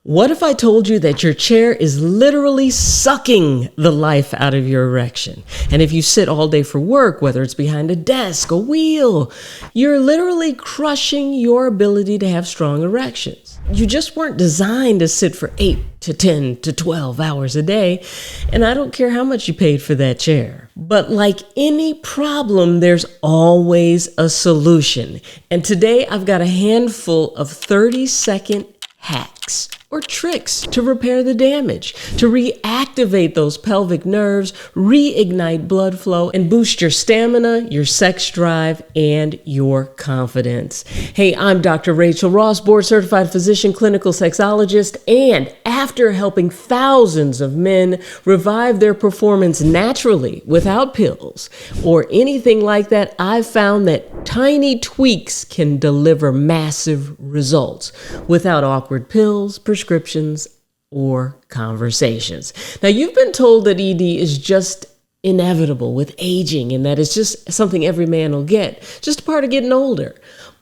What if I told you that your chair is literally sucking the life out of your erection? And if you sit all day for work, whether it's behind a desk, a wheel, you're literally crushing your ability to have strong erections. You just weren't designed to sit for 8 to 10 to 12 hours a day, and I don't care how much you paid for that chair. But like any problem, there's always a solution. And today I've got a handful of 30-second hacks or tricks to repair the damage, to reactivate those pelvic nerves, reignite blood flow, and boost your stamina, your sex drive, and your confidence. Hey, I'm Dr. Rachael Ross, board-certified physician, clinical sexologist, and after helping thousands of men revive their performance naturally without pills or anything like that, I've found that tiny tweaks can deliver massive results without awkward pills, prescriptions, or conversations. Now, you've been told that ED is just inevitable with aging and that it's just something every man will get, just a part of getting older.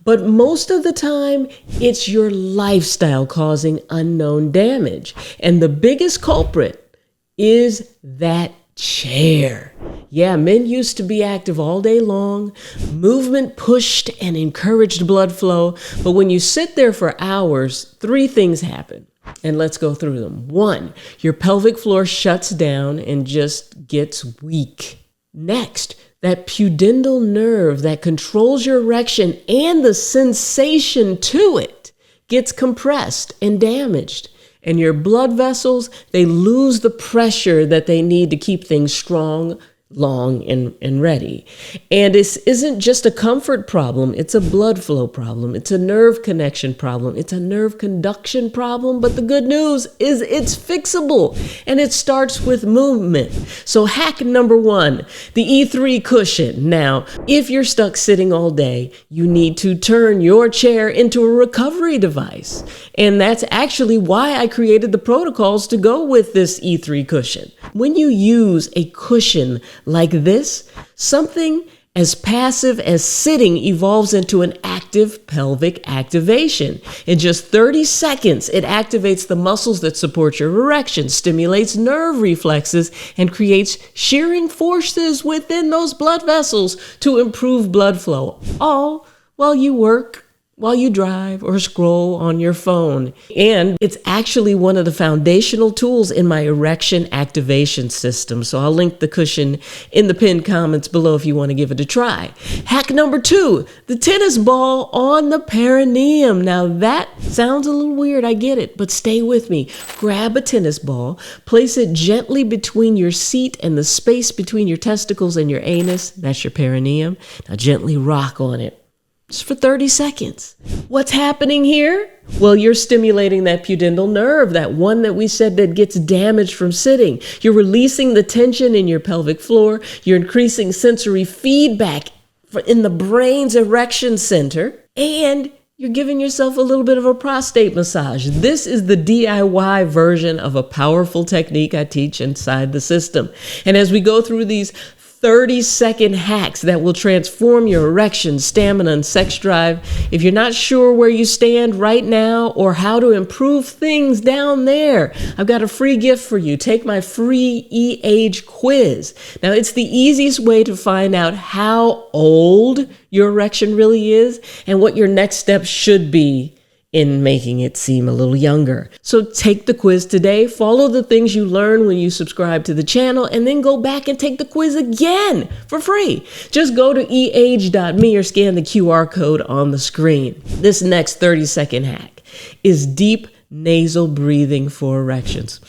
But most of the time, it's your lifestyle causing unknown damage. And the biggest culprit is that chair. Yeah, men used to be active all day long. Movement pushed and encouraged blood flow. But when you sit there for hours, 3 things happen. And let's go through them. 1, your pelvic floor shuts down and just gets weak. Next, that pudendal nerve that controls your erection and the sensation to it gets compressed and damaged. And your blood vessels, they lose the pressure that they need to keep things strong, long, and ready. And this isn't just a comfort problem. It's a blood flow problem. It's a nerve connection problem. It's a nerve conduction problem. But the good news is it's fixable. And it starts with movement. So hack number 1, the E3 cushion. Now, if you're stuck sitting all day, you need to turn your chair into a recovery device. And that's actually why I created the protocols to go with this E3 cushion. When you use a cushion like this, something as passive as sitting evolves into an active pelvic activation. In just 30 seconds, it activates the muscles that support your erection, stimulates nerve reflexes, and creates shearing forces within those blood vessels to improve blood flow, all while you work, while you drive, or scroll on your phone. And it's actually one of the foundational tools in my erection activation system. So I'll link the cushion in the pinned comments below if you want to give it a try. Hack number 2, the tennis ball on the perineum. Now that sounds a little weird, I get it, but stay with me. Grab a tennis ball, place it gently between your seat and the space between your testicles and your anus. That's your perineum. Now gently rock on it. Just for 30 seconds. What's happening here? Well, you're stimulating that pudendal nerve, that one that we said that gets damaged from sitting. You're releasing the tension in your pelvic floor. You're increasing sensory feedback in the brain's erection center. And you're giving yourself a little bit of a prostate massage. This is the DIY version of a powerful technique I teach inside the system. And as we go through these 30-second hacks that will transform your erection, stamina, and sex drive. If you're not sure where you stand right now or how to improve things down there, I've got a free gift for you. Take my free E-Age quiz. Now, it's the easiest way to find out how old your erection really is and what your next step should be in making it seem a little younger. So take the quiz today, follow the things you learn when you subscribe to the channel, and then go back and take the quiz again for free. Just go to eage.me or scan the QR code on the screen. This next 30-second hack is deep nasal breathing for erections.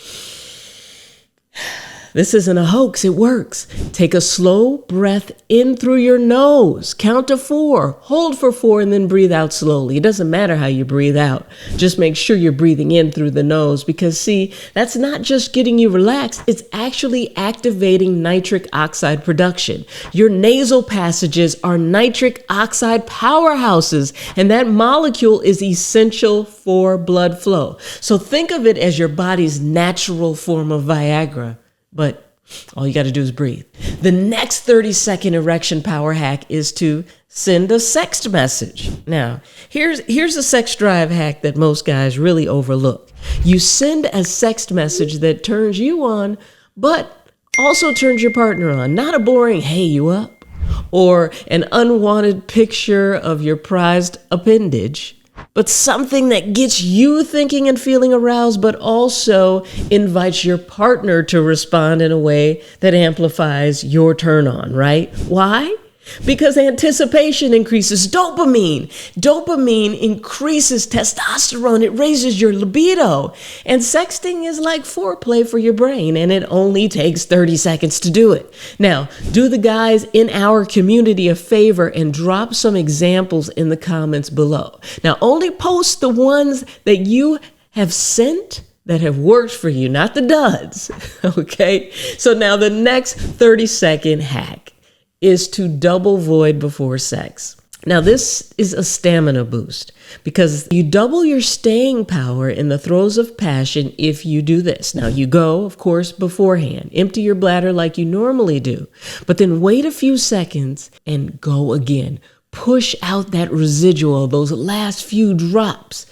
This isn't a hoax, it works. Take a slow breath in through your nose. Count to 4, hold for 4, and then breathe out slowly. It doesn't matter how you breathe out. Just make sure you're breathing in through the nose because, see, that's not just getting you relaxed, it's actually activating nitric oxide production. Your nasal passages are nitric oxide powerhouses, and that molecule is essential for blood flow. So think of it as your body's natural form of Viagra. But all you got to do is breathe. The next 30-second erection power hack is to send a sext message. Now, here's a sex drive hack that most guys really overlook. You send a sext message that turns you on, but also turns your partner on. Not a boring, hey, you up? Or an unwanted picture of your prized appendage, but something that gets you thinking and feeling aroused, but also invites your partner to respond in a way that amplifies your turn on, right? Why? Because anticipation increases dopamine. Dopamine increases testosterone. It raises your libido. And sexting is like foreplay for your brain, and it only takes 30 seconds to do it. Now, do the guys in our community a favor and drop some examples in the comments below. Now, only post the ones that you have sent that have worked for you, not the duds, okay? So now the next 30-second hack is to double void before sex. Now, this is a stamina boost because you double your staying power in the throes of passion if you do this. Now, you go, of course, beforehand. Empty your bladder like you normally do, but then wait a few seconds and go again. Push out that residual, those last few drops.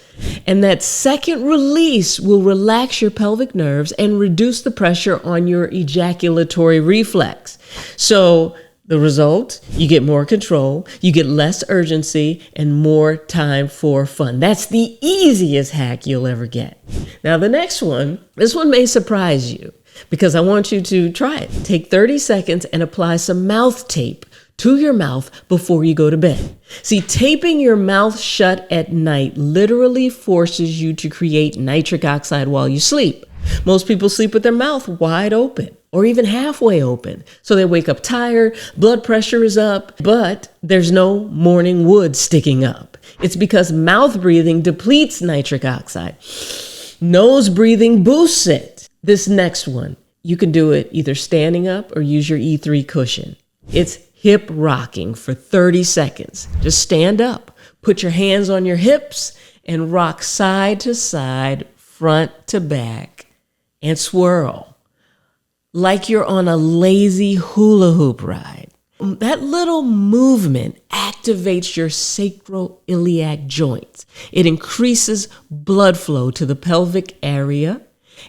And that second release will relax your pelvic nerves and reduce the pressure on your ejaculatory reflex. So, the result, you get more control, you get less urgency, and more time for fun. That's the easiest hack you'll ever get. Now, the next one, this one may surprise you because I want you to try it. Take 30 seconds and apply some mouth tape to your mouth before you go to bed. See, taping your mouth shut at night literally forces you to create nitric oxide while you sleep. Most people sleep with their mouth wide open or even halfway open. So they wake up tired, blood pressure is up, but there's no morning wood sticking up. It's because mouth breathing depletes nitric oxide. Nose breathing boosts it. This next one, you can do it either standing up or use your E3 cushion. It's hip rocking for 30 seconds. Just stand up, put your hands on your hips, and rock side to side, front to back, and swirl like you're on a lazy hula hoop ride. That little movement activates your sacroiliac joints. It increases blood flow to the pelvic area,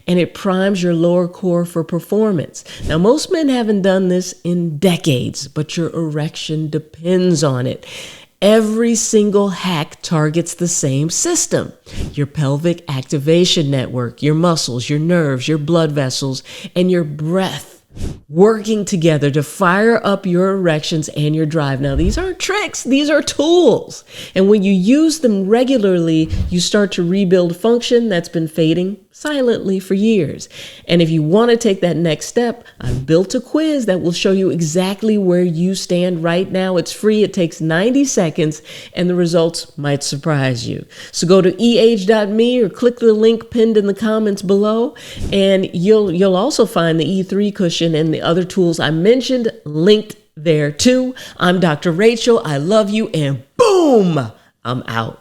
and it primes your lower core for performance. Now, most men haven't done this in decades, but your erection depends on it. Every single hack targets the same system: your pelvic activation network, your muscles, your nerves, your blood vessels, and your breath working together to fire up your erections and your drive. Now, these aren't tricks, these are tools. And when you use them regularly, you start to rebuild function that's been fading silently for years. And if you want to take that next step, I've built a quiz that will show you exactly where you stand right now. It's free, it takes 90 seconds, and the results might surprise you. So go to eh.me or click the link pinned in the comments below, and you'll also find the E3 cushion and the other tools I mentioned linked there too. I'm Dr. Rachel. I love you, and boom, I'm out.